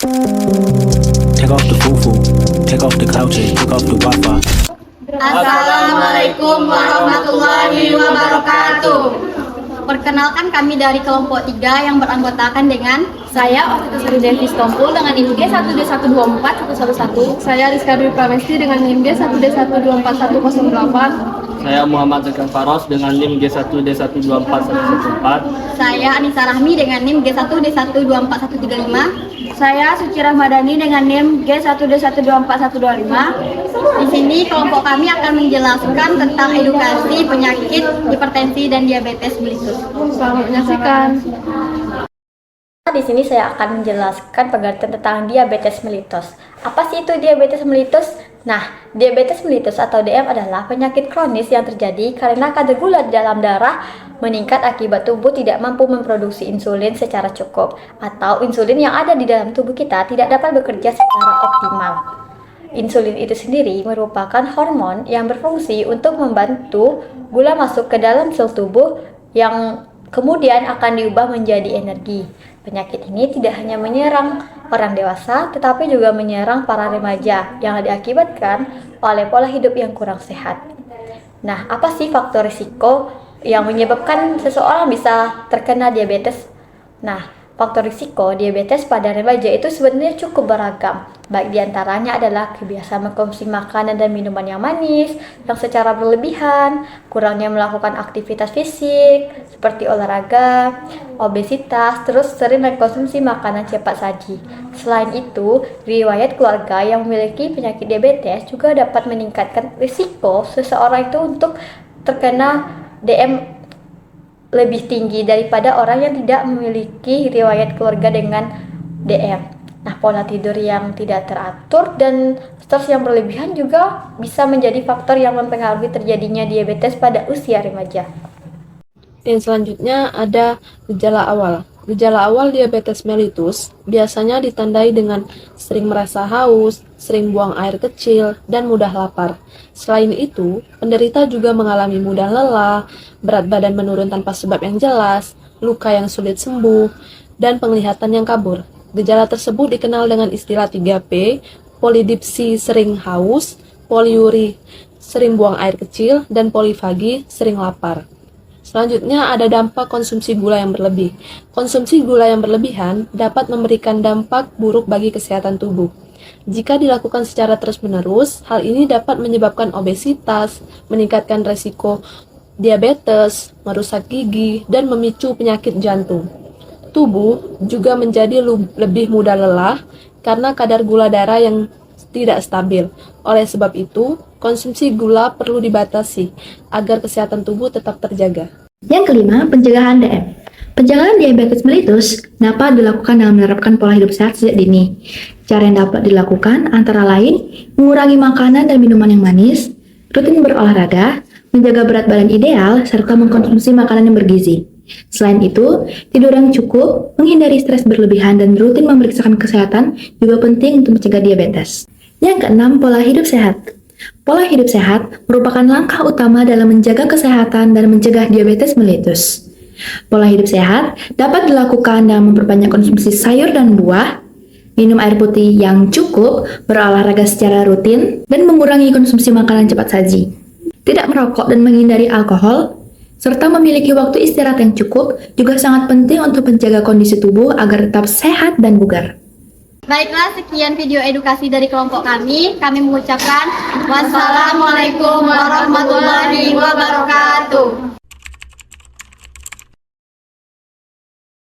Take off the fufu, take off the couches, take off the Wi-Fi. Assalamualaikum warahmatullahi wabarakatuh. Perkenalkan, kami dari kelompok 3 yang beranggotakan dengan Saya Oftita Devis Tompul dengan NIM G1D12411. Saya Rizka Dwi Pramesti dengan NIM G1D1241108. Saya Muhammad Zekan Faros dengan NIM G1D1241114. Saya Anissa Rahmi dengan NIM G1D1241135. Saya Suci Rahmadani dengan NIM G1D1241125. Di sini kelompok kami akan menjelaskan tentang edukasi penyakit hipertensi dan diabetes mellitus. Selamat menyaksikan. Di sini saya akan menjelaskan pengertian tentang diabetes mellitus. Apa sih itu diabetes mellitus? Nah, diabetes mellitus atau DM adalah penyakit kronis yang terjadi karena kadar gula di dalam darah meningkat akibat tubuh tidak mampu memproduksi insulin secara cukup, atau insulin yang ada di dalam tubuh kita tidak dapat bekerja secara optimal. Insulin itu sendiri merupakan hormon yang berfungsi untuk membantu gula masuk ke dalam sel tubuh yang kemudian akan diubah menjadi energi. Penyakit ini tidak hanya menyerang orang dewasa, tetapi juga menyerang para remaja yang diakibatkan oleh pola hidup yang kurang sehat. Nah, apa sih faktor risiko yang menyebabkan seseorang bisa terkena diabetes? Nah, faktor risiko diabetes pada remaja itu sebenarnya cukup beragam. Baik diantaranya adalah kebiasaan mengkonsumsi makanan dan minuman yang manis, yang secara berlebihan, kurangnya melakukan aktivitas fisik, seperti olahraga, obesitas, terus sering mengkonsumsi makanan cepat saji. Selain itu, riwayat keluarga yang memiliki penyakit diabetes juga dapat meningkatkan risiko seseorang itu untuk terkena DM lebih tinggi daripada orang yang tidak memiliki riwayat keluarga dengan DM. Nah, pola tidur yang tidak teratur dan stres yang berlebihan juga bisa menjadi faktor yang mempengaruhi terjadinya diabetes pada usia remaja. Dan selanjutnya ada gejala awal. Gejala awal diabetes mellitus biasanya ditandai dengan sering merasa haus, sering buang air kecil, dan mudah lapar. Selain itu, penderita juga mengalami mudah lelah, berat badan menurun tanpa sebab yang jelas, luka yang sulit sembuh, dan penglihatan yang kabur. Gejala tersebut dikenal dengan istilah 3P, polidipsi sering haus, poliuri sering buang air kecil, dan polifagi sering lapar. Selanjutnya ada dampak konsumsi gula yang berlebih. Konsumsi gula yang berlebihan dapat memberikan dampak buruk bagi kesehatan tubuh. Jika dilakukan secara terus-menerus, hal ini dapat menyebabkan obesitas, meningkatkan resiko diabetes, merusak gigi, dan memicu penyakit jantung. Tubuh juga menjadi lebih mudah lelah karena kadar gula darah yang tidak stabil. Oleh sebab itu, konsumsi gula perlu dibatasi agar kesehatan tubuh tetap terjaga. Yang kelima, pencegahan DM. Pencegahan diabetes mellitus dapat dilakukan dengan menerapkan pola hidup sehat sejak dini. Cara yang dapat dilakukan antara lain mengurangi makanan dan minuman yang manis, rutin berolahraga, menjaga berat badan ideal, serta mengkonsumsi makanan yang bergizi. Selain itu, tidur yang cukup, menghindari stres berlebihan, dan rutin memeriksakan kesehatan juga penting untuk mencegah diabetes. Yang keenam, pola hidup sehat. Pola hidup sehat merupakan langkah utama dalam menjaga kesehatan dan mencegah diabetes mellitus. Pola hidup sehat dapat dilakukan dengan memperbanyak konsumsi sayur dan buah, minum air putih yang cukup, berolahraga secara rutin, dan mengurangi konsumsi makanan cepat saji. Tidak merokok dan menghindari alkohol, serta memiliki waktu istirahat yang cukup juga sangat penting untuk menjaga kondisi tubuh agar tetap sehat dan bugar. Baiklah, sekian video edukasi dari kelompok kami. Kami mengucapkan wassalamualaikum